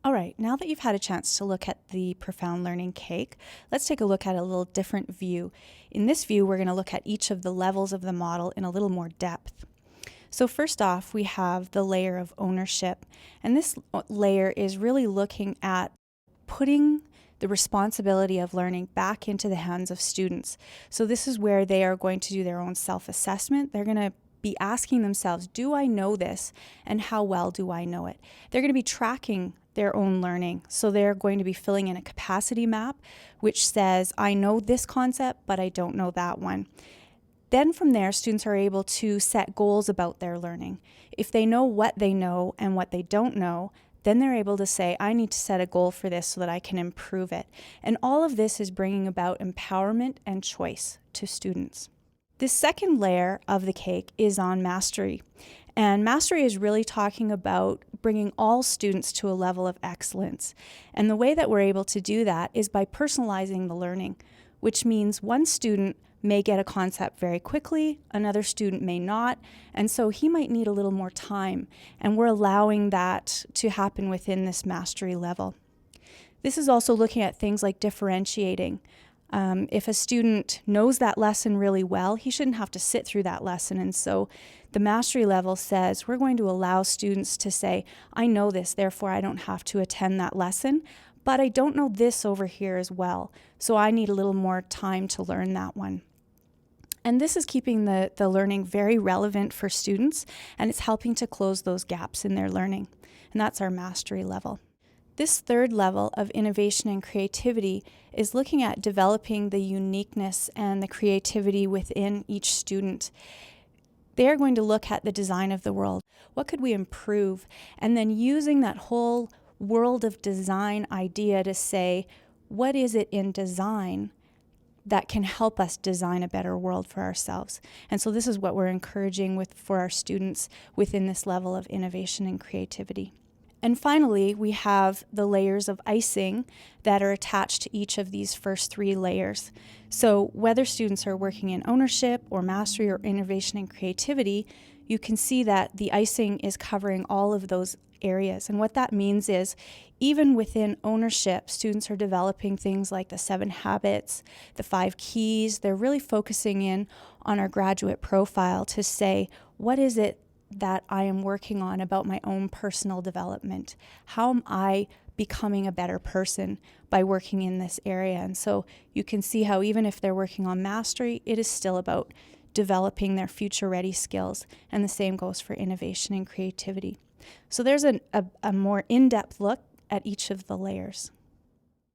All right, now that you've had a chance to look at the profound learning cake, let's take a look at a little different view. In this view, we're going to look at each of the levels of the model in a little more depth. So first off, we have the layer of ownership, and this layer is really looking at putting the responsibility of learning back into the hands of students. So this is where they are going to do their own self-assessment. They're going to be asking themselves, do I know this, and how well do I know it? They're going to be tracking their own learning. So they're going to be filling in a capacity map, which says, I know this concept, but I don't know that one. Then from there, students are able to set goals about their learning. If they know what they know and what they don't know, then they're able to say, I need to set a goal for this so that I can improve it. And all of this is bringing about empowerment and choice to students. This second layer of the cake is on mastery. And mastery is really talking about bringing all students to a level of excellence. And the way that we're able to do that is by personalizing the learning, which means one student may get a concept very quickly, another student may not, and so he might need a little more time, and we're allowing that to happen within this mastery level. This is also looking at things like differentiating. If a student knows that lesson really well, he shouldn't have to sit through that lesson, and so the mastery level says we're going to allow students to say, I know this, therefore I don't have to attend that lesson, but I don't know this over here as well, so I need a little more time to learn that one. And this is keeping the learning very relevant for students, and it's helping to close those gaps in their learning. And that's our mastery level. This third level of innovation and creativity is looking at developing the uniqueness and the creativity within each student. They are going to look at the design of the world. What could we improve? And then using that whole world of design idea to say, what is it in design that can help us design a better world for ourselves? And so this is what we're encouraging for our students within this level of innovation and creativity. And finally, we have the layers of icing that are attached to each of these first three layers. So whether students are working in ownership or mastery or innovation and creativity, you can see that the icing is covering all of those areas. And what that means is even within ownership, students are developing things like the 7 habits, the 5 keys. They're really focusing in on our graduate profile to say, what is it that I am working on about my own personal development? How am I becoming a better person by working in this area? And so you can see how even if they're working on mastery, it is still about developing their future-ready skills. And the same goes for innovation and creativity. So there's a more in-depth look at each of the layers.